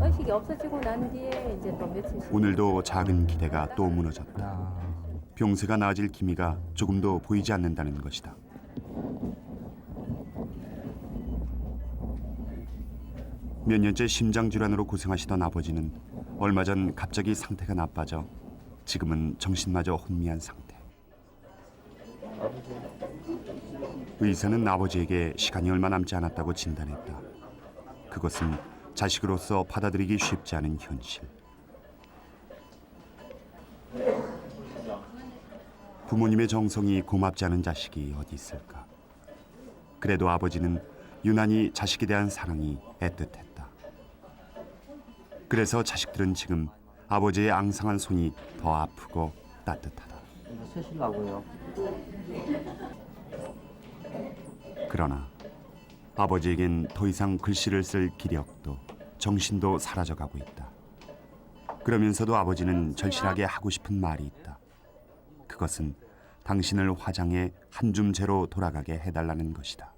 의식이 없어지고 난 뒤에 이제 또 며칠씩 오늘도 작은 기대가 또 무너졌다. 병세가 나아질 기미가 조금도 보이지 않는다는 것이다. 몇 년째 심장 질환으로 고생하시던 아버지는 얼마 전 갑자기 상태가 나빠져 지금은 정신마저 혼미한 상태. 의사는 아버지에게 시간이 얼마 남지 않았다고 진단했다. 그것은 자식으로서 받아들이기 쉽지 않은 현실. 부모님의 정성이 고맙지 않은 자식이 어디 있을까. 그래도 아버지는 유난히 자식에 대한 사랑이 애틋했다. 그래서 자식들은 지금 아버지의 앙상한 손이 더 아프고 따뜻하다. 이거 쓰시려고요. 그러나 아버지에겐 더 이상 글씨를 쓸 기력도 정신도 사라져가고 있다. 그러면서도 아버지는 절실하게 하고 싶은 말이 있다. 그것은 당신을 화장에 한 줌째로 돌아가게 해달라는 것이다.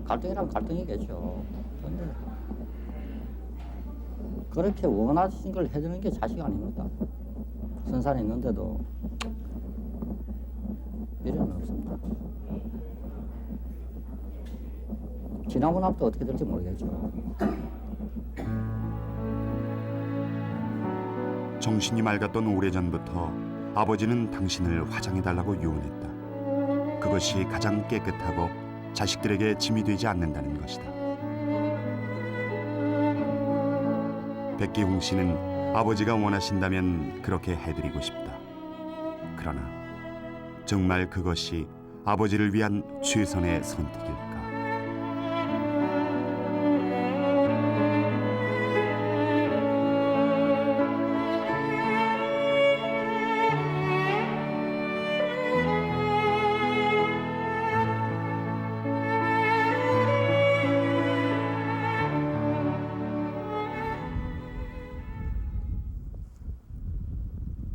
갈등이란 갈등이겠죠. 근데 그렇게 원하신 걸 해주는 게 자식 아닙니까? 선산이 있는데도 미련은 없습니다. 지나고 나면 또 어떻게 될지 모르겠죠. 정신이 맑았던 오래전부터 아버지는 당신을 화장해달라고 유언했다. 그것이 가장 깨끗하고 자식들에게 짐이 되지 않는다는 것이다. 백기홍 씨는 아버지가 원하신다면 그렇게 해드리고 싶다. 그러나 정말 그것이 아버지를 위한 최선의 선택일까?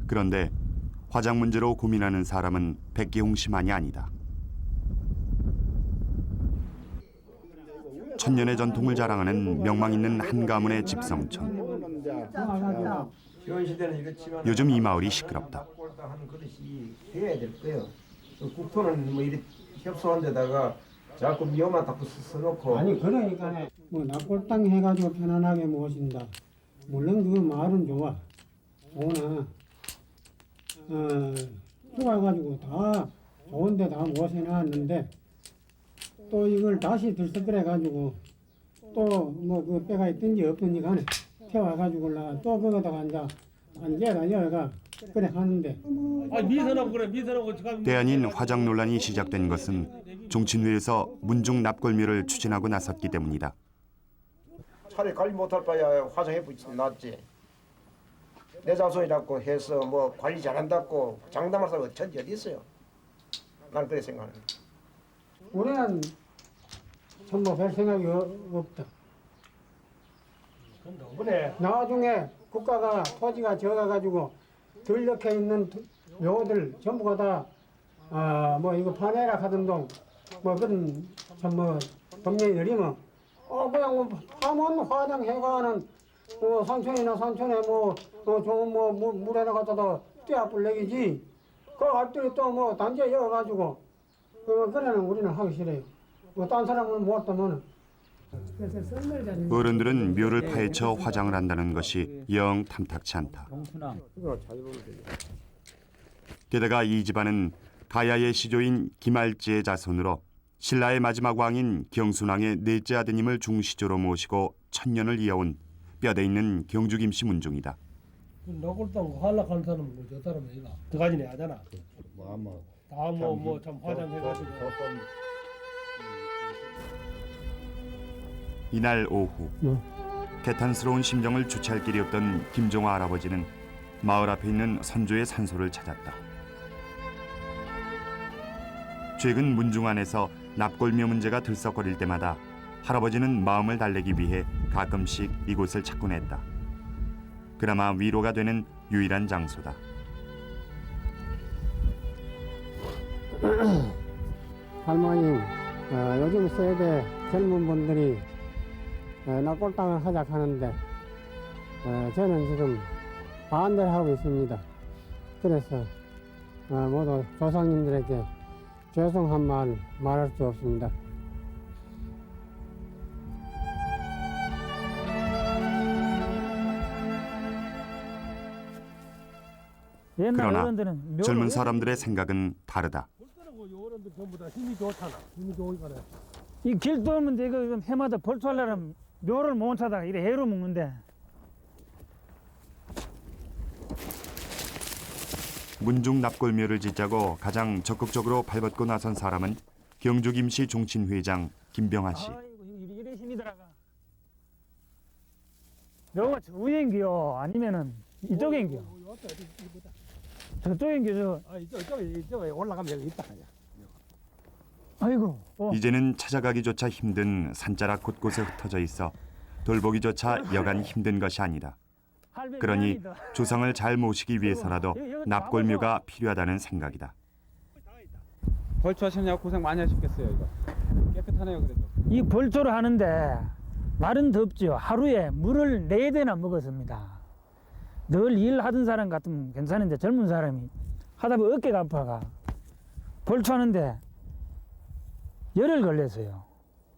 그런데 화장 문제로 고민하는 사람은 백기홍 씨만이 아니다. 천년의 전통을 자랑하는 명망 있는 한 가문의 집성촌. 요즘 이 마을이 시끄럽다. 하는 그릇이 해야 될 거예요. 국토는 뭐 이렇게 협소한 데다가 자꾸 미어만 자꾸 써놓고. 아니 그러니까 뭐 납골당 해가지고 편안하게 모신다. 물론 그 마을은 좋아. 오나 좋아가지고 다 좋은데 다 모셔놨는데 또 이걸 다시 들썩거려가지고 또 뭐 그 빼가 있든지 없든지 간에 태워가지고 또 거기다가 앉아라 여가 그래 하는데 미선하고 그래 미선하고 지금 때 아닌 화장 논란이 시작된 것은 종친회에서 문중 납골묘를 추진하고 나섰기 때문이다. 차라리 관리 못할 바야 화장해 붙이는 낫지. 내 자손이라고 해서 뭐 관리 잘한다고 장담할 사람 어쩐지 어디 있어요. 난 그렇게 생각합니다. 우리는 전부 별 생각이 없다. 나중에 국가가 토지가 적어가지고 들럭해 있는 묘들 전부가 다 뭐 이거 파내라 하던동 뭐 그런 참뭐 동네에 내리면 그냥 뭐 파면 화장해가는 산촌이나 산촌에 좋은 물에다 갖다가 떼어불 내기지 그 앞들이 또 뭐 단지에 여가지고 그래는 우리는 하기 싫어요. 뭐 딴 사람은 못 하면은. 어른들은 묘를 파헤쳐 화장을 한다는 것이 영 탐탁치 않다. 게다가 이 집안은 가야의 시조인 김알지의 자손으로 신라의 마지막 왕인 경순왕의 넷째 아드님을 중시조로 모시고 천년을 이어온 뼈대 있는 경주 김씨 문종이다. 너골당 활락하는 사람은 저 사람은 이거 두 가지네 하잖아. 다뭐참 화장해가지고. 이날 오후 개탄스러운 심정을 주체할 길이 없던 김종화 할아버지는 마을 앞에 있는 선조의 산소를 찾았다. 최근 문중 안에서 납골묘 문제가 들썩거릴 때마다 할아버지는 마음을 달래기 위해 가끔씩 이곳을 찾곤 했다. 그나마 위로가 되는 유일한 장소다. 할머니, 요즘 세대 젊은 분들이 낙골당을 하자 하는데 저는 지금 반대를 하고 있습니다. 그래서 모두 조상님들에게 죄송한 말 말할 수 없습니다. 그러나 젊은 사람들의 생각은 다르다. 요 어른들 전부 다 힘이 좋잖아. 힘이 좋으니까. 이 길 돌는데 이거 해마다 벌초하려면 묘를 못 찾다가 이래 해로 먹는데. 문중 납골묘를 짓자고 가장 적극적으로 발벗고 나선 사람은 경주 김씨 종친회장 김병하 씨. 아이고 이래 힘이 들어가. 묘가 우행기요 아니면은 이쪽행기요. 저쪽행기요. 아 이쪽에 올라가면 여기 있다. 아이고. 이제는 찾아가기조차 힘든 산자락 곳곳에 흩어져 있어 돌보기조차 여간 힘든 것이 아니다. 그러니 조상을 잘 모시기 위해서라도 납골묘가 필요하다는 생각이다. 벌초하시느냐고 고생 많이 하셨겠어요. 이거 깨끗하네요. 그래도 이 벌초를 하는데 날은 덥죠. 하루에 물을 4대나 먹었습니다. 늘 일하던 사람 같으면 괜찮은데 젊은 사람이 하다 보면 어깨가 아파가 벌초하는데 열흘 걸렸어요.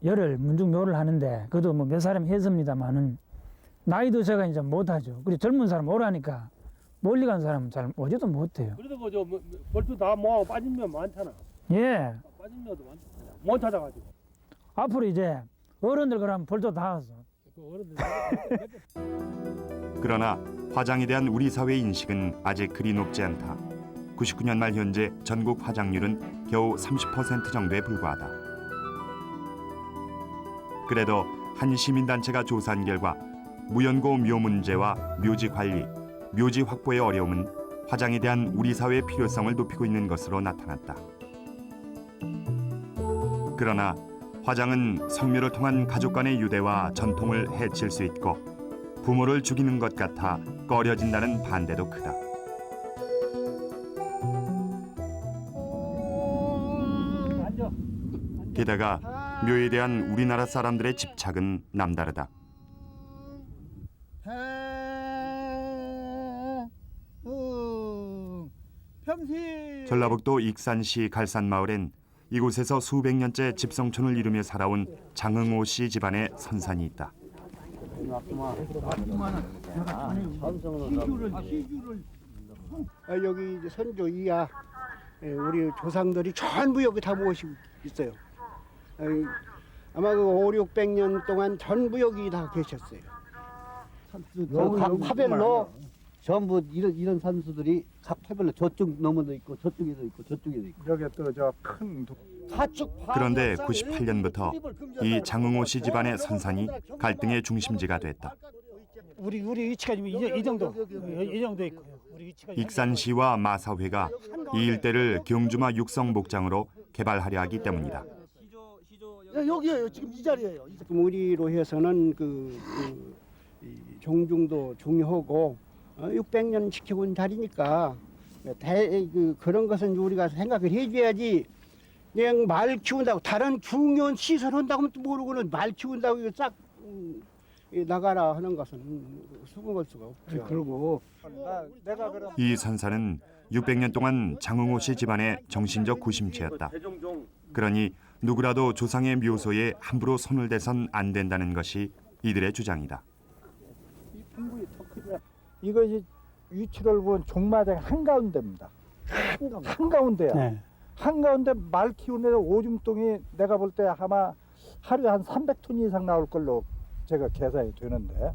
열흘 문중묘를 하는데 그래도 뭐 몇 사람이 했습니다만은 나이 드셔가 이제 못하죠. 그리고 젊은 사람 오라니까 멀리 간 사람은 잘 오지도 못해요. 그래도 그저 벌초 다 모아고 빠진 면 많잖아. 예. 빠진 면도 많잖아. 못 찾아가지고. 앞으로 이제 어른들 그러면 벌초 다 왔어. 그 어른들. 그러나 화장에 대한 우리 사회의 인식은 아직 그리 높지 않다. 99년 말 현재 전국 화장률은 겨우 30% 정도에 불과하다. 그래도 한 시민단체가 조사한 결과 무연고 묘 문제와 묘지 관리, 묘지 확보의 어려움은 화장에 대한 우리 사회의 필요성을 높이고 있는 것으로 나타났다. 그러나 화장은 성묘를 통한 가족 간의 유대와 전통을 해칠 수 있고 부모를 죽이는 것 같아 꺼려진다는 반대도 크다. 게다가 묘에 대한 우리나라 사람들의 집착은 남다르다. 전라북도 익산시 갈산마을엔 이곳에서 수백 년째 집성촌을 이루며 살아온 장흥호 씨 집안의 선산이 있다. 여기 이제 선조 이하 우리 조상들이 전부 여기 다 모시고 있어요. 아마 그 5, 600년 동안 전부 여기 다 계셨어요. 각 파별로 전부 이런 산수들이 각 파별로 저쪽 너머도 있고 저쪽에도 있고 저쪽에도 있고. 여기 또 저 큰 그런데 98년부터 이 장흥호 씨 집안의 선산이 갈등의 중심지가 됐다. 우리 위치가 지금 이 정도 있고요. 우리 위치가 익산시와 마사회가 이 일대를 경주마 육성 목장으로 개발하려 하기 때문이다. 여기에요. 지금 이 자리예요. 우리로 해서는 이 종중도 중요하고 600년 지켜온 자리니까 그런 것은 우리가 생각을 해줘야지. 그냥 말 키운다고 다른 중요한 시설 한다고 모르고는 말 키운다고 이거 싹 나가라 하는 것은 수긍할 수가 없죠. 그리고 내가 그럼 이 선산은 600년 동안 장흥호 씨 집안의 정신적 구심체였다. 그러니 누구라도 조상의 묘소에 함부로 손을 대선 안 된다는 것이 이들의 주장이다. 이것이 위치를 본 종마장 한가운데입니다. 한가운데야. 네. 한가운데 말 키우는 오줌똥이 내가 볼 때 아마 하루에 한 300톤 이상 나올 걸로 제가 계산이 되는데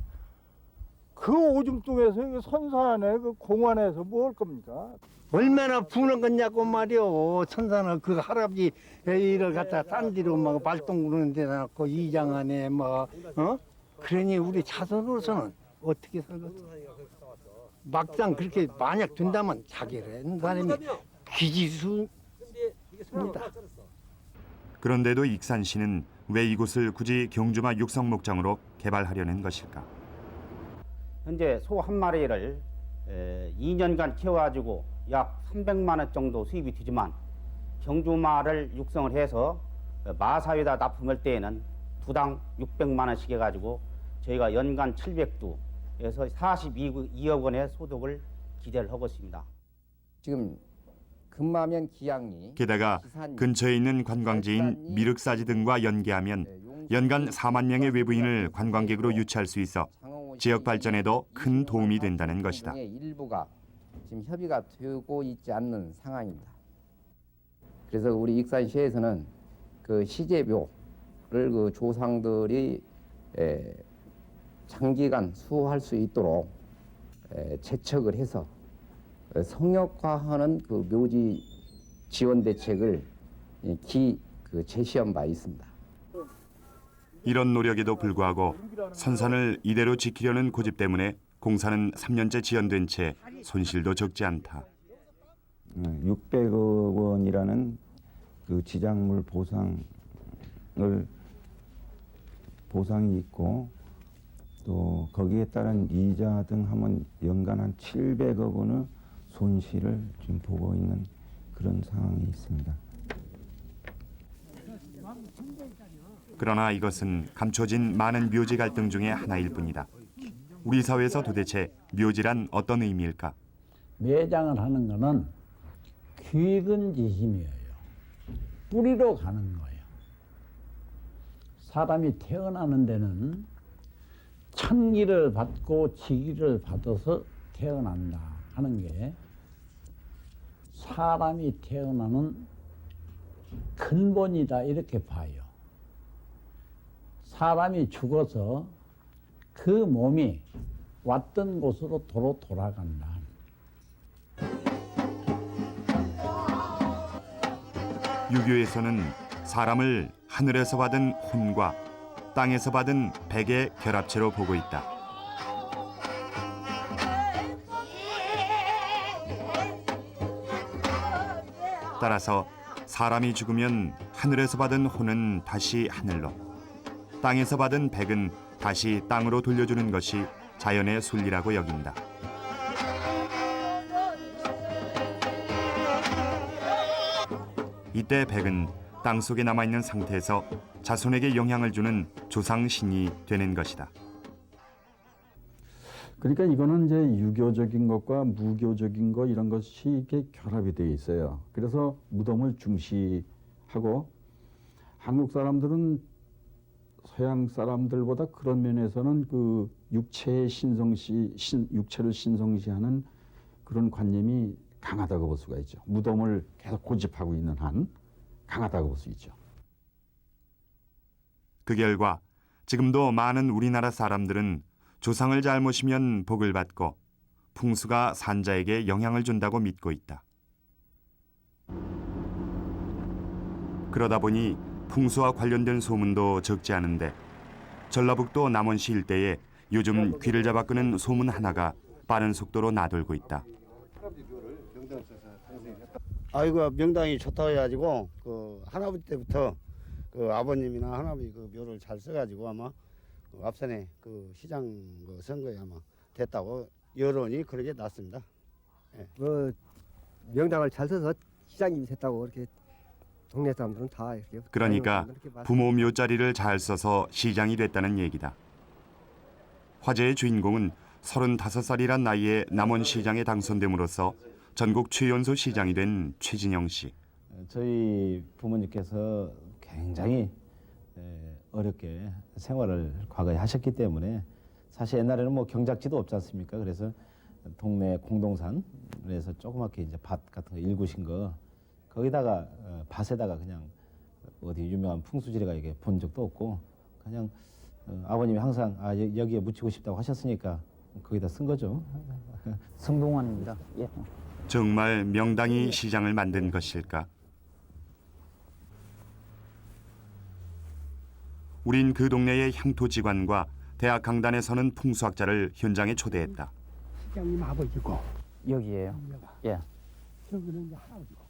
그 오줌똥에서 선산에 그 공원에서 뭐 할 겁니까? 얼마나 부는 거냐고 말이오. 천사는 그 할아버지 일을 갖다 딴 데로 막 발동 그러는 데 놔놓고 이장 안에 그러니 우리 자손으로서는 어떻게 살겠어? 막상 그렇게 만약 된다면 자기를 사람이 귀지수입니다. 그런데도 익산시는 왜 이곳을 굳이 경주마 육성 목장으로 개발하려는 것일까? 현재 소 한 마리를 2년간 키워가지고 약 300만 원 정도 수입이 되지만 경주마를 육성을 해서 마사에다 납품할 때에는 두당 600만 원씩 해가지고 저희가 연간 700두에서 42억 원의 소득을 기대를 하고 있습니다. 지금 금마면 기양리 게다가 근처에 있는 관광지인 미륵사지 등과 연계하면 연간 4만 명의 외부인을 관광객으로 유치할 수 있어 지역 발전에도 큰 도움이 된다는 것이다. 일부가 지금 협의가 되고 있지 않는 상황입니다. 그래서 우리 익산시에서는 그 시제묘를 그 조상들이 장기간 수호할 수 있도록 재척을 해서 성역화하는 그 묘지 지원 대책을 제시한 바 있습니다. 이런 노력에도 불구하고 선산을 이대로 지키려는 고집 때문에 공사는 3년째 지연된 채 손실도 적지 않다. 600억 원이라는 그 지작물 보상이 있고 또 거기에 따른 이자 등 하면 연간 한 700억 원의 손실을 지금 보고 있는 그런 상황이 있습니다. 그러나 이것은 감춰진 많은 묘지 갈등 중의 하나일 뿐이다. 우리 사회에서 도대체 묘지란 어떤 의미일까? 매장을 하는 거는 귀근지심이에요. 뿌리로 가는 거예요. 사람이 태어나는 데는 천기를 받고 지기를 받아서 태어난다 하는 게 사람이 태어나는 근본이다 이렇게 봐요. 사람이 죽어서 그 몸이 왔던 곳으로 도로 돌아간다. 유교에서는 사람을 하늘에서 받은 혼과 땅에서 받은 백의 결합체로 보고 있다. 따라서 사람이 죽으면 하늘에서 받은 혼은 다시 하늘로, 땅에서 받은 백은 다시 땅으로 돌려주는 것이 자연의 순리라고 여긴다. 이때 백은 땅속에 남아있는 상태에서 자손에게 영향을 주는 조상신이 되는 것이다. 그러니까 이거는 이제 유교적인 것과 무교적인 것 이런 것이 이렇게 결합이 되어 있어요. 그래서 무덤을 중시하고 한국 사람들은 서양 사람들보다 그런 면에서는 그 육체를 신성시하는 그런 관념이 강하다고 볼 수가 있죠. 무덤을 계속 고집하고 있는 한 강하다고 볼 수 있죠. 그 결과 지금도 많은 우리나라 사람들은 조상을 잘 모시면 복을 받고 풍수가 산자에게 영향을 준다고 믿고 있다. 그러다 보니 풍수와 관련된 소문도 적지 않은데 전라북도 남원시 일대에 요즘 귀를 잡아 끄는 소문 하나가 빠른 속도로 나돌고 있다. 아이고 명당이 좋다고 해가지고 그 할아버지 때부터 그 아버님이나 할아버지 그 묘를 잘 써가지고 아마 그 앞선에 그 시장 그 선거에 아마 됐다고 여론이 그렇게 났습니다. 예. 명당을 잘 써서 시장님이 됐다고 그렇게 동네 사람들은 다 이렇게. 그러니까 부모 묘자리를 잘 써서 시장이 됐다는 얘기다. 화제의 주인공은 35살이란 나이에 남원시장에 당선됨으로써 전국 최연소 시장이 된 최진영 씨. 저희 부모님께서 굉장히 어렵게 생활을 과거에 하셨기 때문에 사실 옛날에는 뭐 경작지도 없지 않습니까? 그래서 동네 공동산에서 조그맣게 이제 밭 같은 거 일구신 거 거기다가 밭에다가 그냥 어디 유명한 풍수지리가 이게 본 적도 없고 그냥 아버님이 항상 여기에 묻히고 싶다고 하셨으니까 거기다 쓴 거죠. 성동환입니다. 예. 정말 명당이 시장을 만든 것일까? 우린 그 동네의 향토지관과 대학 강단에 서는 풍수학자를 현장에 초대했다. 시장님 아버지고 여기에요. 예. 저기는 이제 할아버지고.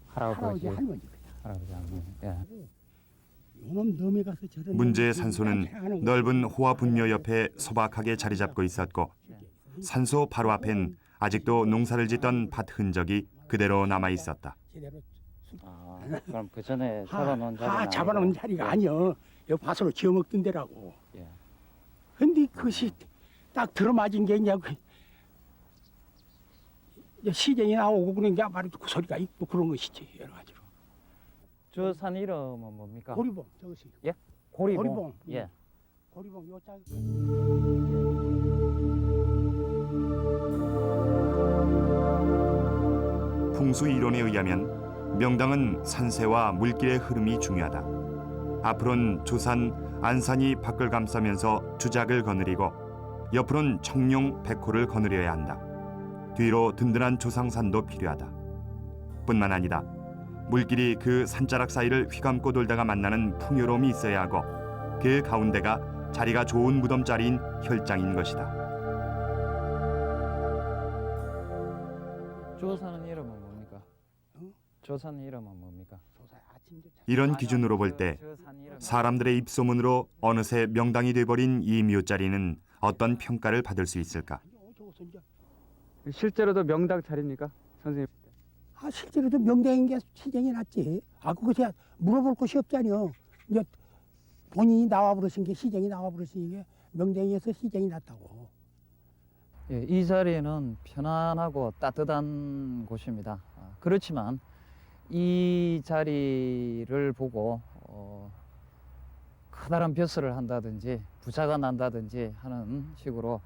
할아버지 할머니. 할아버지 할머니. 예. 요놈 넘에 가서 저런. 문제의 산소는 넓은 호화 분묘 옆에 소박하게 자리 잡고 있었고 산소 바로 앞엔 아직도 농사를 짓던 밭 흔적이 그대로 남아 있었다. 그럼 그 전에 잡아놓은 자리는 잡아놓은 자리가 아니요. 여기 밭으로 지어먹던 데라고. 근데 그것이 딱 들어맞은 게 이제 시정이 나오고 그런 게 바로 그 소리가 있고 그런 것이지 여러 가지로. 저 산 이름은 뭡니까? 고리봉 저것이. 예? 고리봉. 고리봉. 예. 고리봉 요 짝. 풍수 이론에 의하면 명당은 산세와 물길의 흐름이 중요하다. 앞으로는 조산, 안산이 밖을 감싸면서 주작을 거느리고 옆으로는 청룡, 백호를 거느려야 한다. 뒤로 든든한 조상산도 필요하다. 뿐만 아니다. 물길이 그 산자락 사이를 휘감고 돌다가 만나는 풍요로움이 있어야 하고 그 가운데가 자리가 좋은 무덤자리인 혈장인 것이다. 조산 이름은 뭡니까? 조산 이름은 뭡니까? 이런 기준으로 볼 때 사람들의 입소문으로 어느새 명당이 돼버린 이 묘자리는 어떤 평가를 받을 수 있을까? 실제로도 명당 자리입니까, 선생님? 아 실제로도 명당인 게 시정이 났지. 아 그것이 물어볼 것이 없잖아요. 이제 본인이 나와 부르신 게 시정이 나와 부르신 게 명당에서 시정이 났다고. 예, 이 자리는 편안하고 따뜻한 곳입니다. 그렇지만 이 자리를 보고 커다란 벼슬을 한다든지 부자가 난다든지 하는 식으로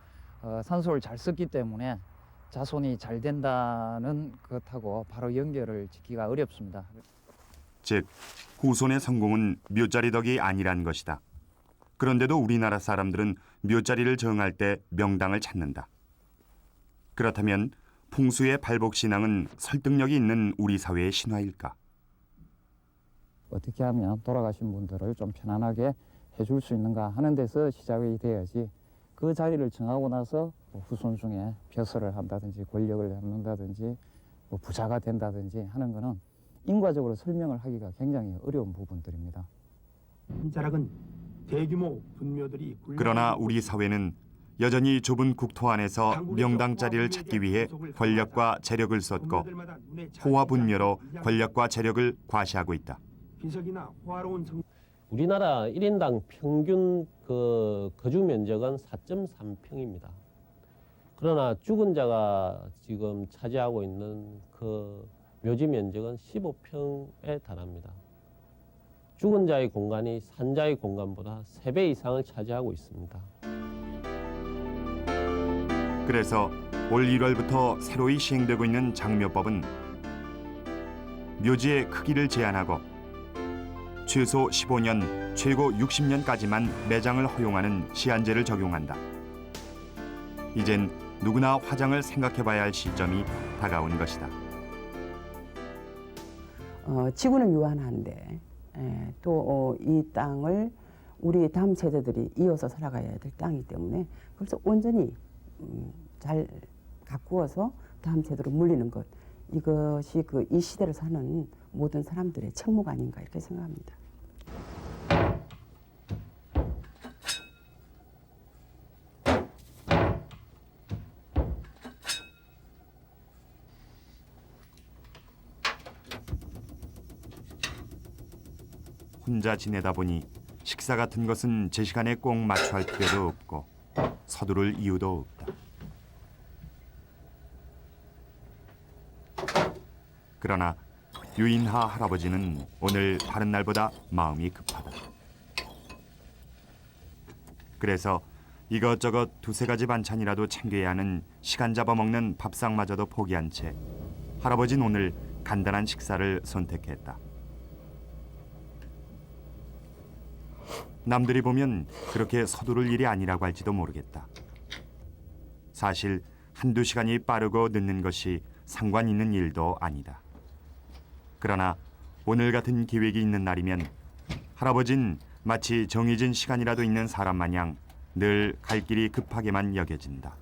산소를 잘 썼기 때문에 자손이 잘 된다는 것하고 바로 연결을 짓기가 어렵습니다. 즉, 후손의 성공은 묘자리 덕이 아니란 것이다. 그런데도 우리나라 사람들은 묘자리를 정할 때 명당을 찾는다. 그렇다면 풍수의 발복신앙은 설득력이 있는 우리 사회의 신화일까? 어떻게 하면 돌아가신 분들을 좀 편안하게 해줄 수 있는가 하는 데서 시작이 돼야지 그 자리를 정하고 나서 후손 중에 벼슬을 한다든지 권력을 갖는다든지 부자가 된다든지 하는 거는 인과적으로 설명을 하기가 굉장히 어려운 부분들입니다. 이 자락은 대규모 분묘들이 그러나 우리 사회는 여전히 좁은 국토 안에서 명당 자리를 찾기 위해 권력과 재력을 쏟고 호화 분묘로 권력과 재력을 과시하고 있다. 비석이나 호화로운 우리나라 1인당 평균 거주 면적은 4.3평입니다. 그러나 죽은 자가 지금 차지하고 있는 그 묘지 면적은 15평에 달합니다. 죽은 자의 공간이 산자의 공간보다 3배 이상을 차지하고 있습니다. 그래서 올 1월부터 새로이 시행되고 있는 장묘법은 묘지의 크기를 제한하고 최소 15년, 최고 60년까지만 매장을 허용하는 시한제를 적용한다. 이젠 누구나 화장을 생각해봐야 할 시점이 다가온 것이다. 지구는 유한한데 또 이 땅을 우리 다음 세대들이 이어서 살아가야 될 땅이기 때문에 그래서 온전히 잘 가꾸어서 다음 세대로 물리는 것, 이것이 이 시대를 사는 모든 사람들의 책무가 아닌가 이렇게 생각합니다. 혼자 지내다 보니 식사 같은 것은 제 시간에 꼭 맞춰 할 필요도 없고 서두를 이유도 없다. 그러나 유인하 할아버지는 오늘 다른 날보다 마음이 급하다. 그래서 이것저것 두세 가지 반찬이라도 챙겨야 하는 시간 잡아먹는 밥상마저도 포기한 채 할아버지는 오늘 간단한 식사를 선택했다. 남들이 보면 그렇게 서두를 일이 아니라고 할지도 모르겠다. 사실 한두 시간이 빠르고 늦는 것이 상관 있는 일도 아니다. 그러나 오늘 같은 기획이 있는 날이면 할아버진 마치 정해진 시간이라도 있는 사람 마냥 늘 갈 길이 급하게만 여겨진다.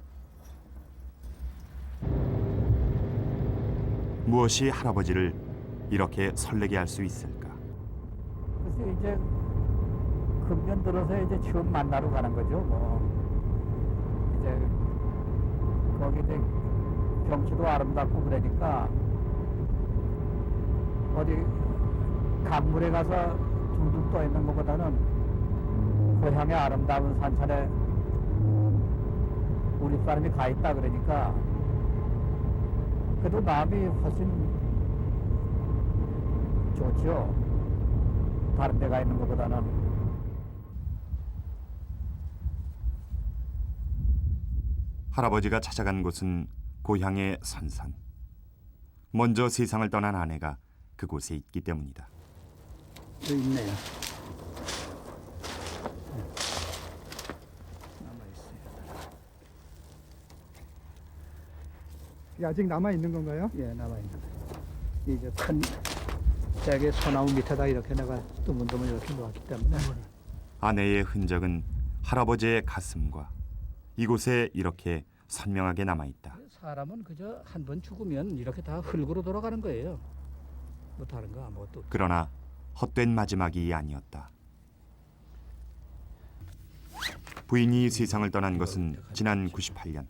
무엇이 할아버지를 이렇게 설레게 할 수 있을까? 글쎄 이제 금년 들어서 이제 처음 만나러 가는 거죠. 이제 거기 이제 경치도 아름답고 그러니까 어디 강물에 가서 둥둥 떠 있는 것보다는 고향의 아름다운 산천에 우리 사람이 가 있다 그러니까 그래도 마음이 훨씬 좋죠. 다른 데가 있는 것보다는. 할아버지가 찾아간 곳은 고향의 선산. 먼저 세상을 떠난 아내가 그곳에 있기 때문이다. 여기 있네요. 이게 아직 남아 있는 건가요? 예, 남아 있는 거예요. 이제 큰 짝의 소나무 밑에다 이렇게 내가 뜨문뜨문 이렇게 놓았기 때문에. 아내의 흔적은 할아버지의 가슴과 이곳에 이렇게 선명하게 남아 있다. 사람은 그저 한 번 죽으면 이렇게 다 흙으로 돌아가는 거예요. 뭐 다른 거 아무것도. 그러나 헛된 마지막이 아니었다. 부인이 세상을 떠난 것은 지난 98년.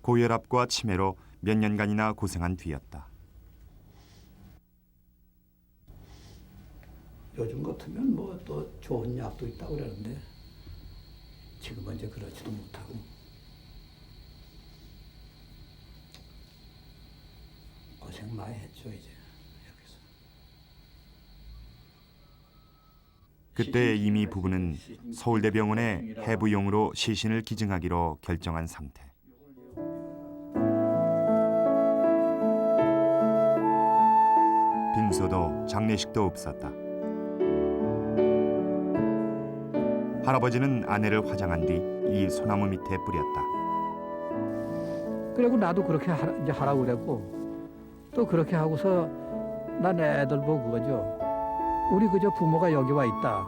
고혈압과 치매로 몇 년간이나 고생한 뒤였다. 요즘 같으면 뭐 또 좋은 약도 있다고 그러는데 지금은 이제 그렇지도 못하고. 고생 많이 했죠 이제 여기서. 그때 이미 부부는 서울대병원에 해부용으로 시신을 기증하기로 결정한 상태. 빈소도 장례식도 없었다. 할아버지는 아내를 화장한 뒤 이 소나무 밑에 뿌렸다. 그리고 나도 그렇게 이제 하라고 그랬고 또 그렇게 하고서 난 애들 보고 그거죠. 우리 그저 부모가 여기 와 있다.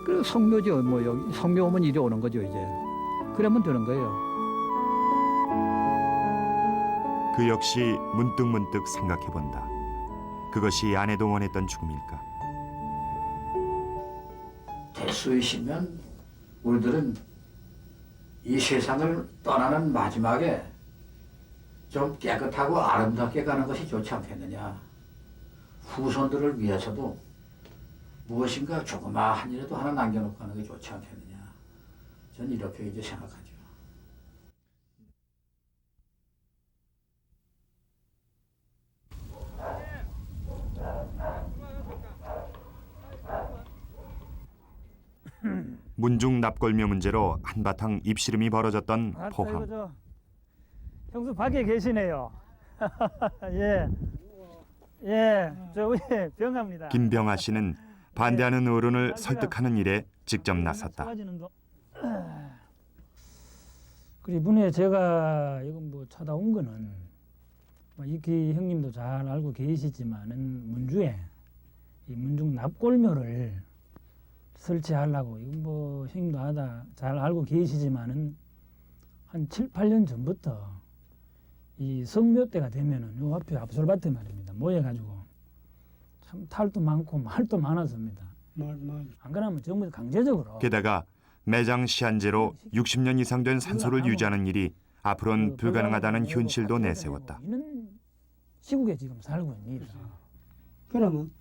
그 성묘죠. 뭐 여기 성묘 오면 이리 오는 거죠 이제. 그러면 되는 거예요. 그 역시 문득문득 생각해본다. 그것이 아내도 원했던 죽음일까? 대수이시면 우리들은 이 세상을 떠나는 마지막에 좀 깨끗하고 아름답게 가는 것이 좋지 않겠느냐. 후손들을 위해서도 무엇인가 조그마한 일이라도 하나 남겨놓고 가는 게 좋지 않겠느냐. 저는 이렇게 이제 생각하죠. 문중 납골묘 문제로 한바탕 입씨름이 벌어졌던 포항. 저 형수 밖에 계시네요. 예, 예, 저 위에 병합니다. 김병하 씨는 반대하는 어른을 설득하는 일에 직접 나섰다. 그리고 이번에 제가 이건 뭐 찾아온 거는 이기 형님도 잘 알고 계시지만은 문주에 이 문중 납골묘를 설치하려고 이건 뭐 형님도 잘 알고 계시지만은 한 7, 8년 전부터 이 성묘 때가 되면은 요 앞에 앞솔밭에 말입니다. 모여가지고 참 탈도 많고 말도 많았습니다. 안 그러면 전부 강제적으로. 게다가 매장 시한제로 60년 이상 된 산소를 유지하는 일이 앞으로는 불가능하다는 현실도 내세웠다. 이런 시국에 지금 살고 있습니다. 그러면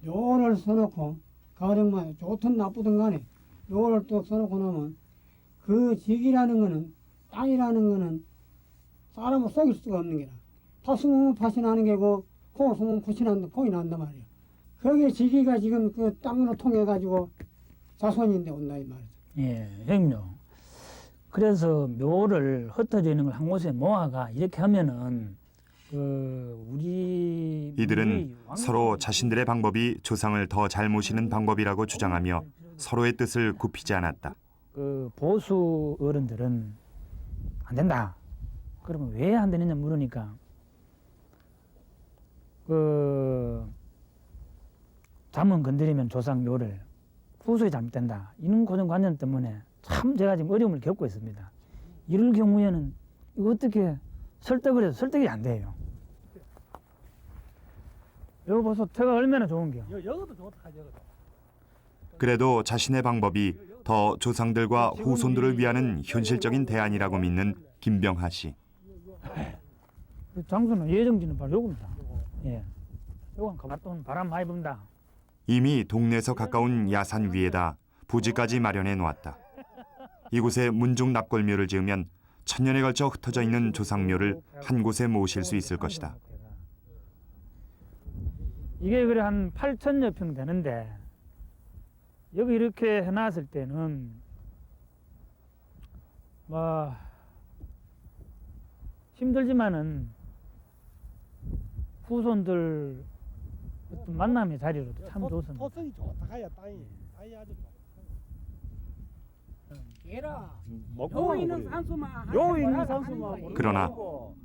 요를 써놓고 가령만 좋든 나쁘든 간에 요를 또 써놓고 나면 그 직이라는 거는 땅이라는 거는 사람을 속일 수가 없는 게라. 파 숨으면 팥이 나는 게고 콩 숨으면 콩이 난단 말이야. 거기에 직이가 지금 그 땅으로 통해 가지고 자손인데 온다 이 말이죠. 예, 형님요. 그래서 묘를 흩어져 있는 걸 한 곳에 모아가 이렇게 하면은 이들은 서로 자신들의 방법이 조상을 더 잘 모시는 방법이라고 주장하며 서로의 뜻을 굽히지 않았다. 그 보수 어른들은 안 된다. 그러면 왜 안 되느냐 물으니까 잠은 건드리면 조상 묘를 후손이 잘못된다. 이런 고정관념 때문에 참 제가 지금 어려움을 겪고 있습니다. 이럴 경우에는 이거 어떻게 설득을 해서 설득이 안 돼요. 여기 보소, 태가 얼마나 좋은겨. 여기도 좋다, 여기도. 그래도 자신의 방법이 더 조상들과 후손들을 위하는 현실적인 대안이라고 믿는 김병하 씨. 장소는 예정지는 바로 요겁니다. 예, 요건 바람 많이 분다. 이미 동네에서 가까운 야산 위에다 부지까지 마련해 놓았다. 이곳에 문중 납골묘를 지으면 천년에 걸쳐 흩어져 있는 조상묘를 한 곳에 모실 수 있을 것이다. 이게 그래 한 8,000여 평 되는데 여기 이렇게 해놨을 때는 뭐 힘들지만은 후손들 어떤 만남의 자리로도 참 좋습니다. 토성이 좋다 가야 땅이 아주 좋다. 요 있는 산수만 그러나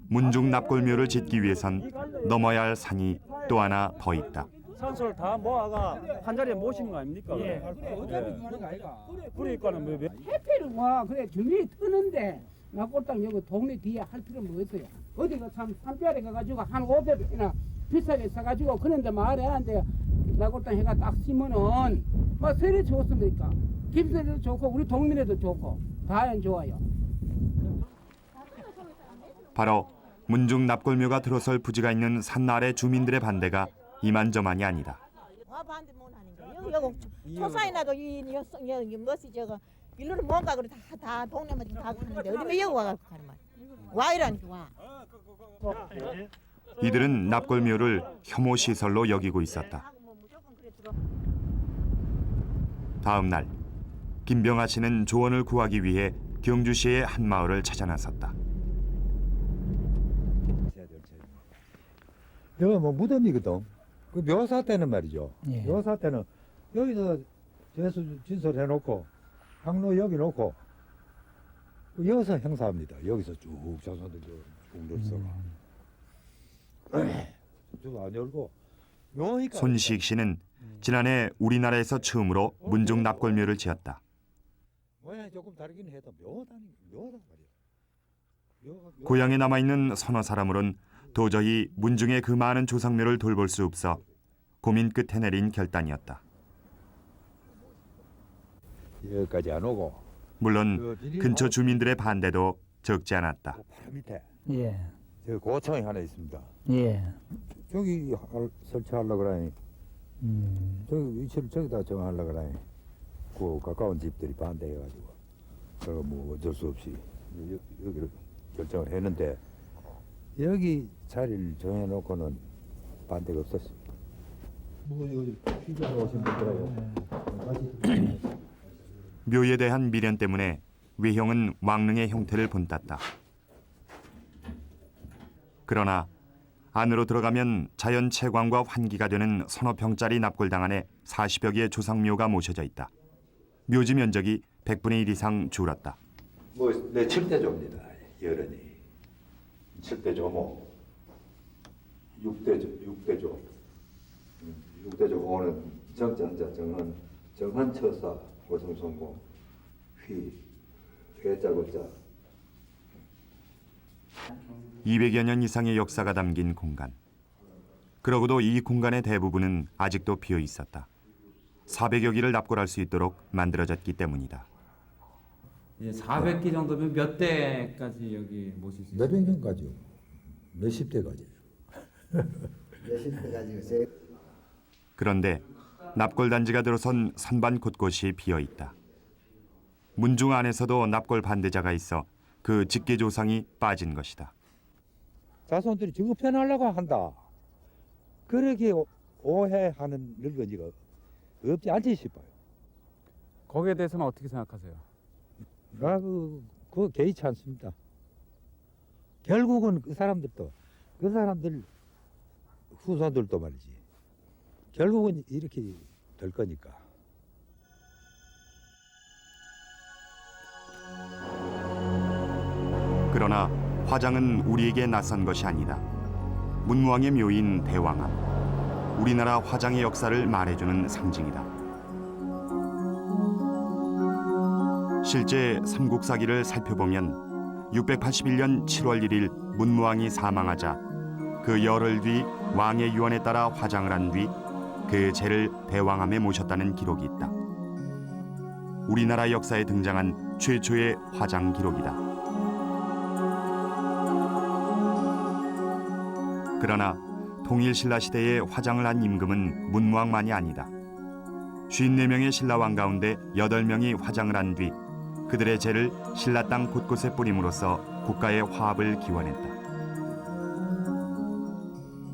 문중 납골묘를 짓기 위해선 넘어야 할 산이 또 하나 더 있다. 산소를 다 모아가 한 자리에 모시는 거 아닙니까? 예. 어차피 그거 하는 거 아이가? 그러니까는 뭐 해피를 와 그래 주민이 트는데 납골당 여기 동네 뒤에 할 필요는 뭐 있어요. 어디가 참 산비아래 가가지고 한 500이나 비싸게 사가지고 그런데 마을에 한데 납골당 해가 딱 심으면 막 세리 좋습니까? 김세리도 좋고 우리 동민에도 좋고 다 좋아요. 바로 문중 납골묘가 들어설 부지가 있는 산 아래 주민들의 반대가 이만저만이 아니다. 와 반대 못 하는 거야. 여기 초사이나도 이 뭐지 저거 일로는 뭔가 그래 다 동네만 다 하는데 어디면 여기 와가지고 가는 말이야. 와 이라니까 와. 이들은 납골묘를 혐오 시설로 여기고 있었다. 다음 날 김병아 씨는 조언을 구하기 위해 경주시의 한 마을을 찾아 나섰다. 여기 뭐 무덤이거든. 그 묘사 때는 말이죠. 예. 묘사 때는 여기서 제수 진설 해놓고 향로 여기 놓고 여기서 행사합니다. 여기서 쭉 자손들 쭉 늘서가 쭉안 열고 묘니까. 손식 씨는 지난해 우리나라에서 처음으로 문중 납골묘를 지었다. 모양이 조금 다르긴 해도 묘하다 말이야. 고향에 남아있는 서너 사람으론 도저히 문중의 그 많은 조상묘를 돌볼 수 없어 고민 끝에 내린 결단이었다. 여기까지 안 오고. 물론 근처 주민들의 반대도 적지 않았다. 바로 밑에 예. 저 고창이 하나 있습니다. 예. 저기 설치하려고 그러니 저기 위치를 저기다 정하려고 그러니 그 가까운 집들이 반대해가지고 그래서 뭐 어쩔 수 없이 여기를 결정을 했는데 여기 자리를 정해놓고는 반대가 없었습니다. 뭐 여기 피자로 오신 분들하고 묘에 대한 미련 때문에 외형은 왕릉의 형태를 본땄다. 그러나 안으로 들어가면 자연 채광과 환기가 되는 서너 평짜리 납골당 안에 40여 개의 조상묘가 모셔져 있다. 묘지 면적이 100분의 1 이상 줄었다. 뭐 내 7대조입니다. 여런이 7대조모 6대조 6대조 오는 정자한자 정한처사 고성성공 회자고자 200여 년 이상의 역사가 담긴 공간. 그러고도 이 공간의 대부분은 아직도 비어 있었다. 400여 기를 납골할 수 있도록 만들어졌기 때문이다. 이제 400기 정도면 몇 대까지 여기 모실 수 있어요? 몇백 년까지요. 몇십 대까지요. 몇십 대까지요. 그런데 납골단지가 들어선 선반 곳곳이 비어 있다. 문중 안에서도 납골 반대자가 있어 그 직계 조상이 빠진 것이다. 자손들이 저거 편하려고 한다. 그렇게 오해하는 늙은이가 없지 않지 싶어요. 거기에 대해서는 어떻게 생각하세요? 그거 개의치 않습니다. 결국은 그 사람들 후손들도 말이지. 결국은 이렇게 될 거니까. 그러나 화장은 우리에게 낯선 것이 아니다. 문무왕의 묘인 대왕암, 우리나라 화장의 역사를 말해주는 상징이다. 실제 삼국사기를 살펴보면 681년 7월 1일 문무왕이 사망하자 그 열흘 뒤 왕의 유언에 따라 화장을 한 뒤 그 제를 대왕암에 모셨다는 기록이 있다. 우리나라 역사에 등장한 최초의 화장 기록이다. 그러나 통일신라 시대에 화장을 한 임금은 문무왕만이 아니다. 54명의 신라왕 가운데 8명이 화장을 한 뒤 그들의 죄를 신라 땅 곳곳에 뿌림으로써 국가의 화합을 기원했다.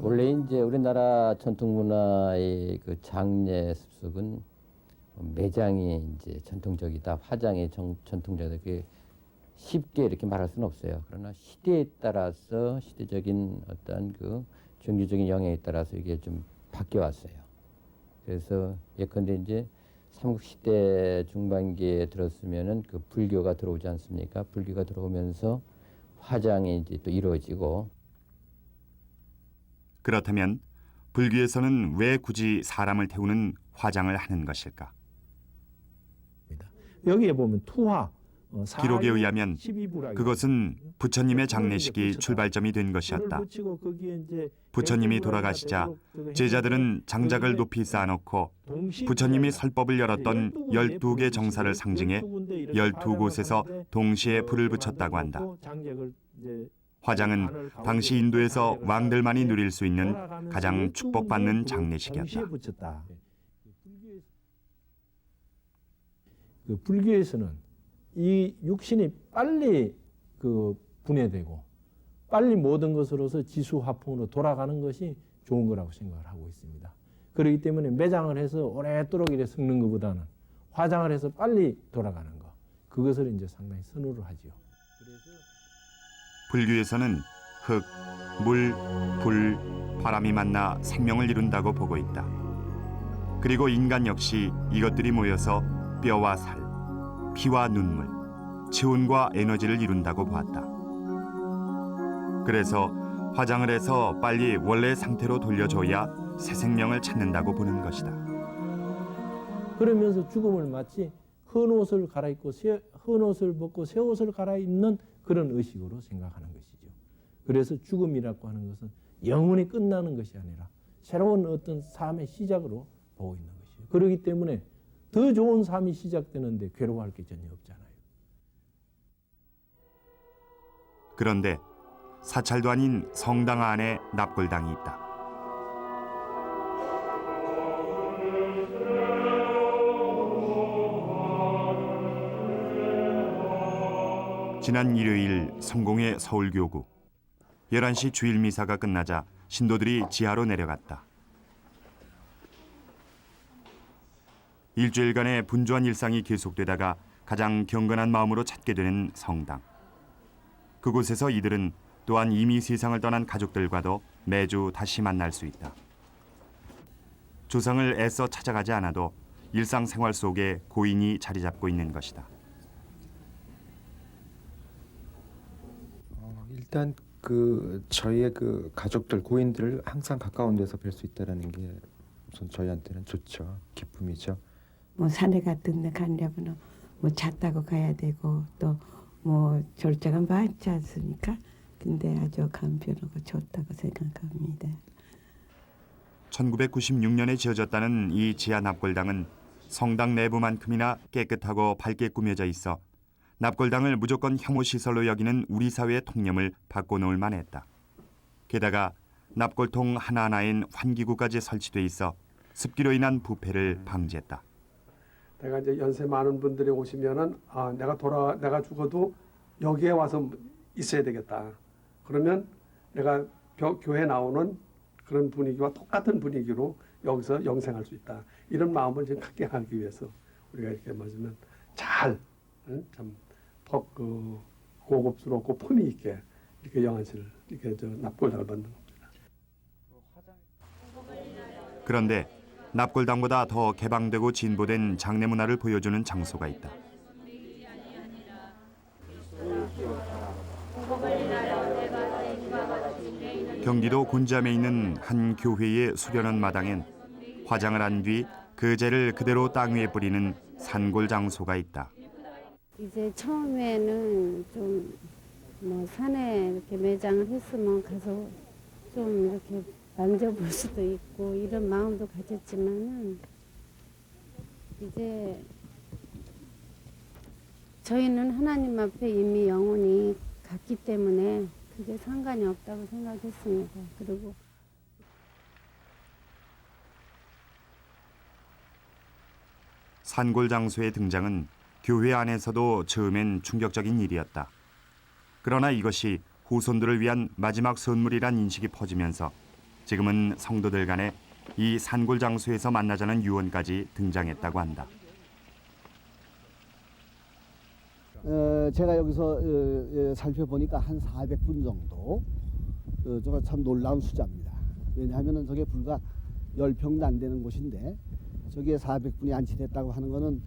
원래 이제 우리나라 전통 문화의 그 장례 습속은 매장이 이제 전통적이다, 화장이 전통적이다. 이렇게 쉽게 이렇게 말할 수는 없어요. 그러나 시대에 따라서 시대적인 어떤 그 종교적인 영향에 따라서 이게 좀 바뀌어 왔어요. 그래서 예컨대 이제 삼국시대 중반기에 들었으면은 그 불교가 들어오지 않습니까? 불교가 들어오면서 화장이 이제 또 이루어지고. 그렇다면 불교에서는 왜 굳이 사람을 태우는 화장을 하는 것일까? 여기에 보면 투화, 기록에 의하면 그것은 부처님의 장례식이 출발점이 된 것이었다. 부처님이 돌아가시자 제자들은 장작을 높이 쌓아놓고 부처님이 설법을 열었던 12개 정사를 상징해 12곳에서 동시에 불을 붙였다고 한다. 화장은 당시 인도에서 왕들만이 누릴 수 있는 가장 축복받는 장례식이었다. 그 불교에서는 이 육신이 빨리 그 분해되고 빨리 모든 것으로서 지수화풍으로 돌아가는 것이 좋은 거라고 생각을 하고 있습니다. 그렇기 때문에 매장을 해서 오랫도록 이래 섞는 것보다는 화장을 해서 빨리 돌아가는 것, 그것을 이제 상당히 선호를 하지요. 불교에서는 흙, 물, 불, 바람이 만나 생명을 이룬다고 보고 있다. 그리고 인간 역시 이것들이 모여서 뼈와 살, 피와 눈물, 체온과 에너지를 이룬다고 보았다. 그래서 화장을 해서 빨리 원래 상태로 돌려줘야 새 생명을 찾는다고 보는 것이다. 그러면서 죽음을 마치 헌 옷을 갈아입고 헌 옷을 벗고 새 옷을 갈아입는 그런 의식으로 생각하는 것이죠. 그래서 죽음이라고 하는 것은 영원히 끝나는 것이 아니라 새로운 어떤 삶의 시작으로 보고 있는 것이죠. 그렇기 때문에 더 좋은 삶이 시작되는데 괴로워할 게 전혀 없잖아요. 그런데 사찰도 아닌 성당 안에 납골당이 있다. 지난 일요일 성공의 서울교구 11시 주일 미사가 끝나자 신도들이 지하로 내려갔다. 일주일간의 분주한 일상이 계속되다가 가장 경건한 마음으로 찾게 되는 성당. 그곳에서 이들은 또한 이미 세상을 떠난 가족들과도 매주 다시 만날 수 있다. 조상을 애써 찾아가지 않아도 일상생활 속에 고인이 자리 잡고 있는 것이다. 일단 그 저희의 그 가족들 고인들을 항상 가까운 데서 뵐 수 있다라는 게 우선 저희한테는 좋죠. 기쁨이죠. 뭐 산에 같은 데 가려면 뭐 차 타고 가야 되고 또 뭐 절차가 많지 않습니까? 근데 아주 간편하고 좋다고 생각합니다. 1996년에 지어졌다는 이 지하 납골당은 성당 내부만큼이나 깨끗하고 밝게 꾸며져 있어 납골당을 무조건 혐오시설로 여기는 우리 사회의 통념을 바꿔놓을 만했다. 게다가 납골통 하나하나엔 환기구까지 설치돼 있어 습기로 인한 부패를 방지했다. 내가 이제 연세 많은 분들이 오시면은 내가 죽어도 여기에 와서 있어야 되겠다. 그러면 내가 교회 나오는 그런 분위기와 똑같은 분위기로 여기서 영생할 수 있다. 이런 마음을 좀 갖게 하기 위해서 우리가 이렇게 맞으면 잘 참 고급스럽고 품위 있게 이렇게 영안실을 이렇게 납골당을 받는 겁니다. 그런데 납골당보다 더 개방되고 진보된 장례 문화를 보여주는 장소가 있다. 경기도 곤지암에 있는 한 교회의 수련원 마당엔 화장을 한 뒤 그 재를 그대로 땅 위에 뿌리는 산골 장소가 있다. 이제 처음에는 좀 뭐 산에 이렇게 매장을 했으면 가서 좀 이렇게 만져볼 수도 있고 이런 마음도 가졌지만은 이제 저희는 하나님 앞에 이미 영혼이 갔기 때문에 그게 상관이 없다고 생각했습니다. 그리고 산골 장소의 등장은 교회 안에서도 처음엔 충격적인 일이었다. 그러나 이것이 후손들을 위한 마지막 선물이란 인식이 퍼지면서 지금은 성도들 간에 이 산골 장소에서 만나자는 유언까지 등장했다고 한다. 제가 여기서 살펴보니까 한 400분 정도. 저거 참 놀라운 숫자입니다. 왜냐하면 저게 불과 10평도 안 되는 곳인데 저기에 400분이 안치됐다고 하는 거는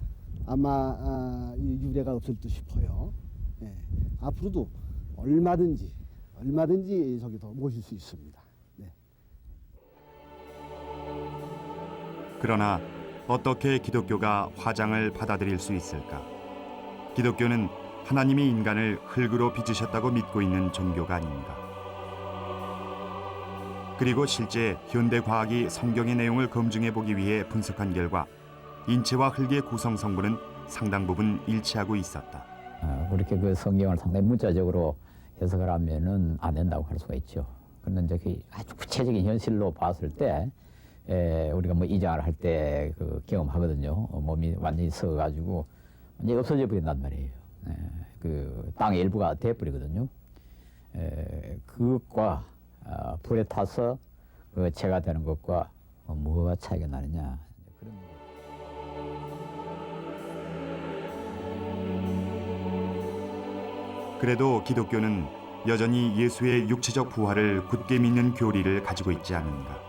아마 유례가 없을 듯 싶어요. 예. 앞으로도 얼마든지 저기도 모실 수 있습니다. 네. 그러나 어떻게 기독교가 화장을 받아들일 수 있을까? 기독교는 하나님이 인간을 흙으로 빚으셨다고 믿고 있는 종교가 아닌가? 그리고 실제 현대 과학이 성경의 내용을 검증해 보기 위해 분석한 결과 인체와 흙의 구성 성분은 상당 부분 일치하고 있었다. 그렇게 그 성경을 상당히 문자적으로 해석을 하면은 안 된다고 할 수가 있죠. 그런데 그 아주 구체적인 현실로 봤을 때 우리가 뭐 이장을 할 때 그 경험하거든요. 몸이 완전히 썩어가지고 이제 없어져 버린단 말이에요. 그 땅의 일부가 돼버리거든요. 그것과 불에 타서 그 재가 되는 것과 뭐가 차이가 나느냐. 그런 그래도 기독교는 여전히 예수의 육체적 부활을 굳게 믿는 교리를 가지고 있지 않은가.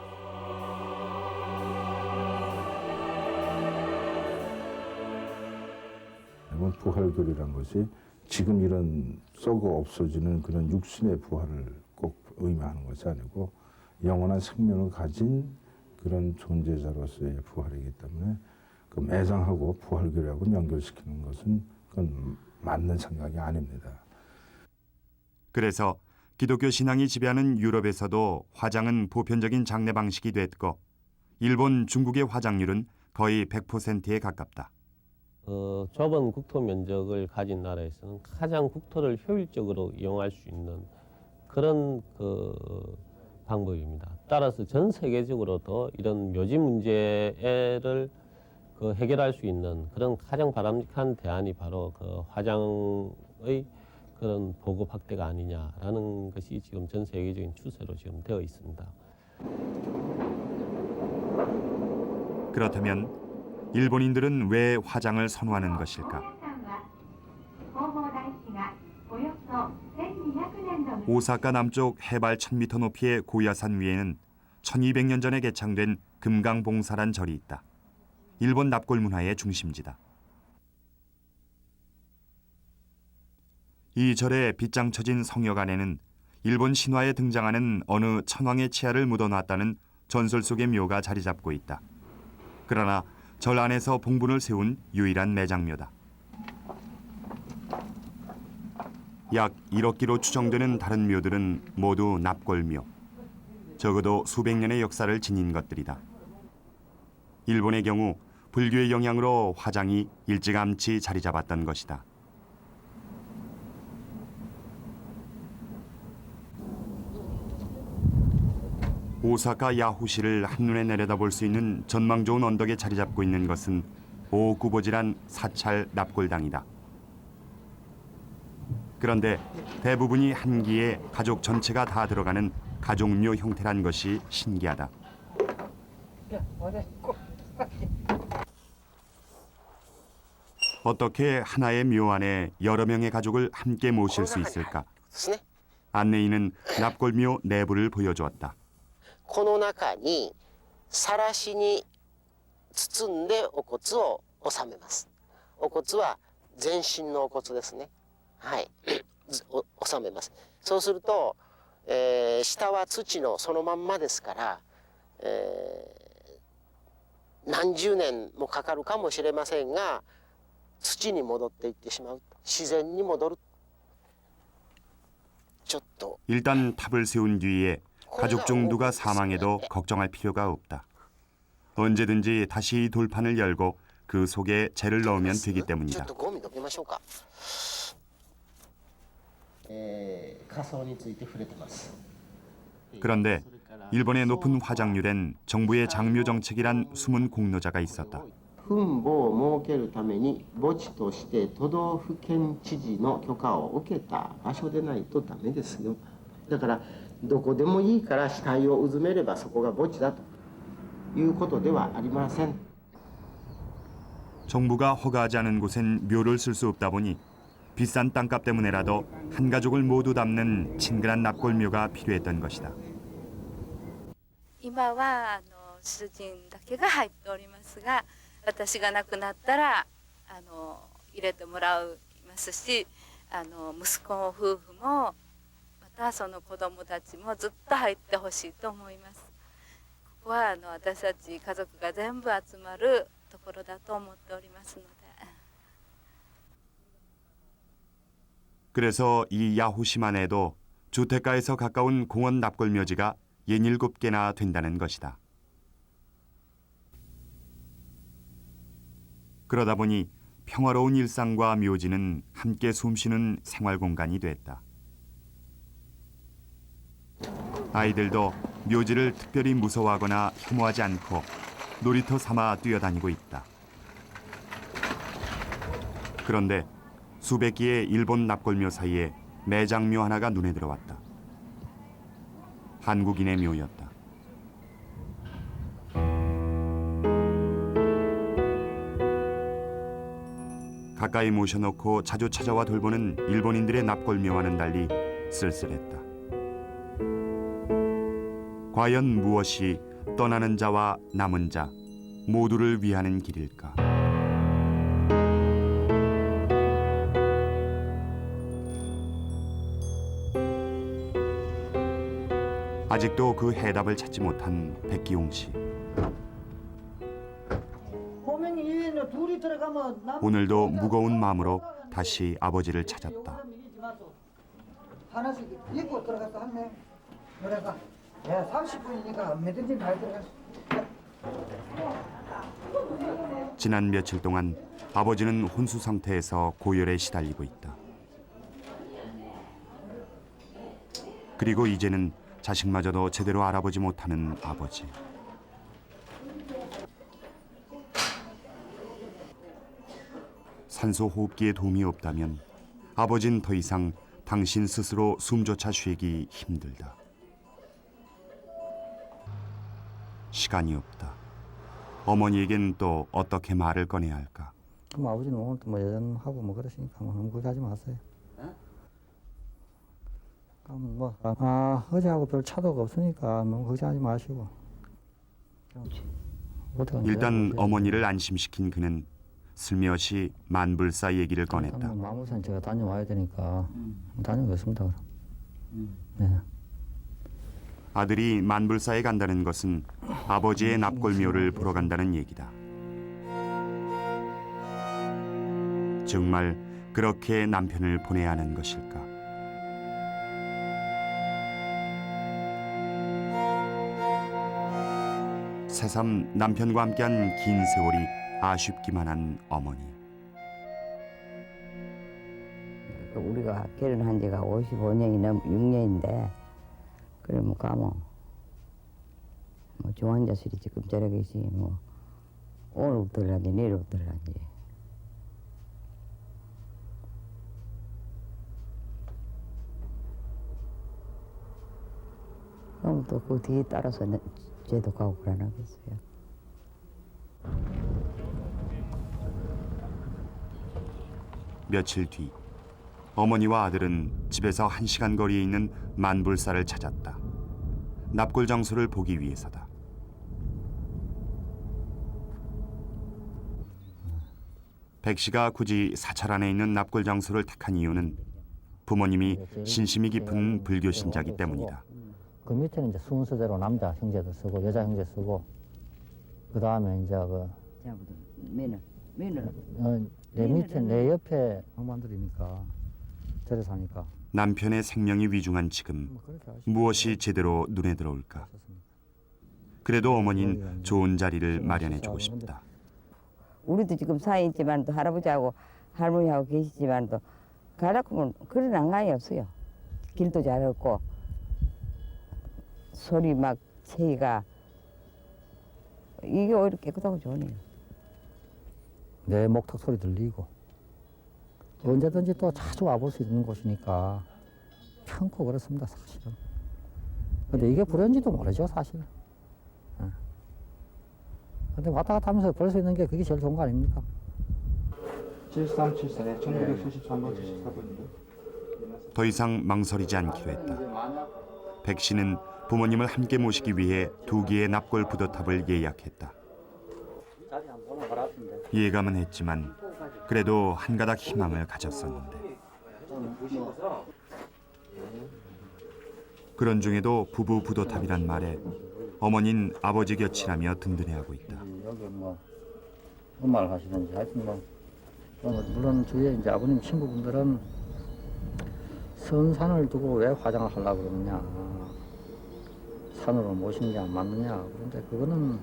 부활교리란 것이 지금 이런 썩어 없어지는 그런 육신의 부활을 꼭 의미하는 것이 아니고 영원한 생명을 가진 그런 존재자로서의 부활이기 때문에 그 매장하고 부활교리하고 연결시키는 것은 그건 맞는 생각이 아닙니다. 그래서 기독교 신앙이 지배하는 유럽에서도 화장은 보편적인 장례 방식이 됐고 일본, 중국의 화장률은 거의 100%에 가깝다. 좁은 국토 면적을 가진 나라에서는 가장 국토를 효율적으로 이용할 수 있는 그런 방법입니다. 따라서 전 세계적으로도 이런 묘지 문제를 해결할 수 있는 그런 가장 바람직한 대안이 바로 화장의 그런 보급 확대가 아니냐라는 것이 지금 전 세계적인 추세로 지금 되어 있습니다. 그렇다면 일본인들은 왜 화장을 선호하는 것일까? 오사카 남쪽 해발 1000m 높이의 고야산 위에는 1200년 전에 개창된 금강봉사란 절이 있다. 일본 납골 문화의 중심지다. 이 절의 빗장 쳐진 성역 안에는 일본 신화에 등장하는 어느 천황의 치아를 묻어놨다는 전설 속의 묘가 자리 잡고 있다. 그러나 절 안에서 봉분을 세운 유일한 매장묘다. 약 1억 기로 추정되는 다른 묘들은 모두 납골묘. 적어도 수백 년의 역사를 지닌 것들이다. 일본의 경우 불교의 영향으로 화장이 일찌감치 자리 잡았던 것이다. 오사카 야후시를 한눈에 내려다볼 수 있는 전망 좋은 언덕에 자리 잡고 있는 것은 오구보지란 사찰 납골당이다. 그런데 대부분이 한 기에 가족 전체가 다 들어가는 가족묘 형태란 것이 신기하다. 어떻게 하나의 묘 안에 여러 명의 가족을 함께 모실 수 있을까? 안내인은 납골묘 내부를 보여주었다. この中にさらしに包んでお骨を納めます。お骨は全身のお骨ですね。はい、納めます。そうすると、下は土のそのまんまですから、何十年もかかるかもしれませんが、土に戻っていってしまう。自然に戻る。ちょっと。 일단 탑을 세운 뒤에 가족 중 누가 사망해도 걱정할 필요가 없다. 언제든지 다시 돌판을 열고 그 속에 재를 넣으면 되기 때문이다. 그런데 일본의 높은 화장률엔 정부의 장묘 정책이란 숨은 공로자가 있었다. 墳墓を設けるために墓地として都道府県知事の許可を受けた場所でないとダメですよ。だからどこでもいいから死体をうずめればそこが墓地だということではありません。 정부가 허가하지 않은 곳엔 묘를 쓸 수 없다 보니 비싼 땅값 때문에라도 한 가족을 모두 담는 친근한 납골묘가 필요했던 것이다. 今は主人だけが入っておりますが、私が亡くなったら入れてもらいますし、息子夫婦もまたその子供たちもずっと入ってほしいと思います。ここは私たち家族が全部集まるところだと思っておりますので。 그래서 이 야후시만에도 주택가에서 가까운 공원 납골묘지가 67개나 된다는 것이다. 그러다 보니 평화로운 일상과 묘지는 함께 숨쉬는 생활 공간이 됐다. 아이들도 묘지를 특별히 무서워하거나 혐오하지 않고 놀이터 삼아 뛰어다니고 있다. 그런데 수백 개의 일본 납골묘 사이에 매장묘 하나가 눈에 들어왔다. 한국인의 묘였다. 가까이 모셔놓고 자주 찾아와 돌보는 일본인들의 납골묘와는 달리 쓸쓸했다. 과연 무엇이 떠나는 자와 남은 자 모두를 위하는 길일까? 아직도 그 해답을 찾지 못한 백기용 씨. 오늘도 무거운 마음으로 다시 아버지를 찾았다. 하나씩 입고 들어가서 할래? 그래가 30분이니까 언제든지 잘 들어가. 지난 며칠 동안 아버지는 혼수 상태에서 고열에 시달리고 있다. 그리고 이제는 자식마저도 제대로 알아보지 못하는 아버지. 산소 호흡기에 도움이 없다면 아버진 더 이상 당신 스스로 숨조차 쉬기 힘들다. 시간이 없다. 어머니에겐 또 어떻게 말을 꺼내야 할까? 그럼 아버지는 오늘 또 뭐 여전하고 뭐 그러시니까 뭐 너무 그렇게 하지 마세요. 그럼 뭐 어제하고 별 차도가 없으니까 너무 걱정하지 마시고. 일단 어머니를 안심시킨 그는 슬며시 만불사 얘기를 꺼냈다. 마물산 제가 다녀와야 되니까 다녀오겠습니다. 그럼. 네. 아들이 만불사에 간다는 것은 아버지의 납골묘를 보러 간다는 얘기다. 정말 그렇게 남편을 보내야 하는 것일까? 새삼 남편과 함께한 긴 세월이 아쉽기만 한 어머니. 우리가 결혼한 지가 55년이 넘 6년인데 그러면 가면 뭐 좋아하는 자식이 지금 저러겠지 뭐 오늘부터 들란지 내일부터 들란지 그럼 또 그 뒤에 따라서 쟤도 가고 불안하겠어요. 며칠 뒤 어머니와 아들은 집에서 1시간 거리에 있는 만불사를 찾았다. 납골 장소를 보기 위해서다. 백 씨가 굳이 사찰 안에 있는 납골 장소를 택한 이유는 부모님이 신심이 깊은 불교 신자기 때문이다. 그 밑에는 이제 순서대로 남자 형제들 쓰고 여자 형제 쓰고 그 다음에 이제 내 밑에 내 옆에 양반들이니까 저래 사니까. 남편의 생명이 위중한 지금 무엇이 제대로 눈에 들어올까? 그래도 어머니는 좋은 자리를 마련해주고 싶다. 우리도 지금 사이 있지만 또 할아버지하고 할머니하고 계시지만 또 가라고 하면 그런 낭만이 없어요. 길도 잘 없고 소리 막 체기가 이게 오히려 깨끗하고 좋네요. 내 목탁 소리 들리고 언제든지 또 자주 와볼 수 있는 곳이니까 편코 그렇습니다, 사실은. 근데 이게 불행인지도 모르죠, 사실. 근데 왔다 갔다 하면서 볼 수 있는 게 그게 제일 좋은 거 아닙니까? 7374에 1973번 74번이요. 더 이상 망설이지 않기로 했다. 백 씨는 부모님을 함께 모시기 위해 2개의 납골 부도탑을 예약했다. 예감은 했지만 그래도 한가닥 희망을 가졌었는데 그런 중에도 부부 부도탑이란 말에 어머니는 아버지 곁이라며 든든해하고 있다. 여기 뭐 음악을 하시는지 하여튼 뭐 물론 주위에 이제 아버님 친구분들은 선산을 두고 왜 화장을 하려고 그러느냐, 산으로 모시는 게 안 맞느냐. 그런데 그거는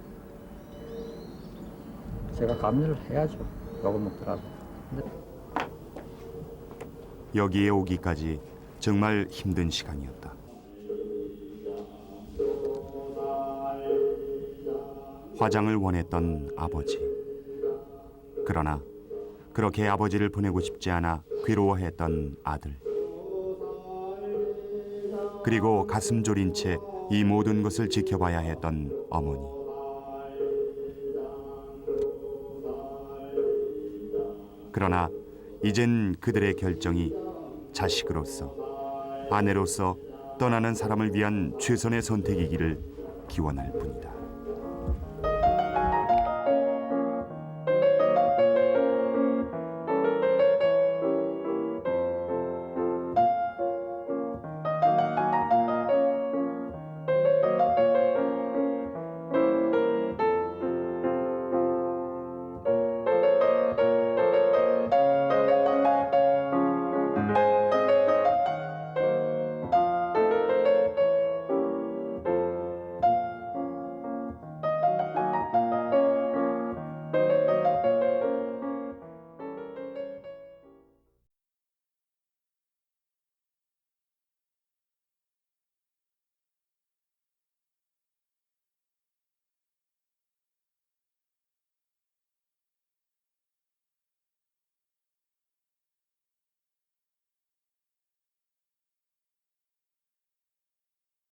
제가 감내를 해야죠, 욕을 먹더라도. 근데 여기에 오기까지 정말 힘든 시간이었다. 화장을 원했던 아버지. 그러나 그렇게 아버지를 보내고 싶지 않아 괴로워했던 아들. 그리고 가슴 졸인 채 이 모든 것을 지켜봐야 했던 어머니. 그러나 이젠 그들의 결정이 자식으로서, 아내로서 떠나는 사람을 위한 최선의 선택이기를 기원할 뿐이다.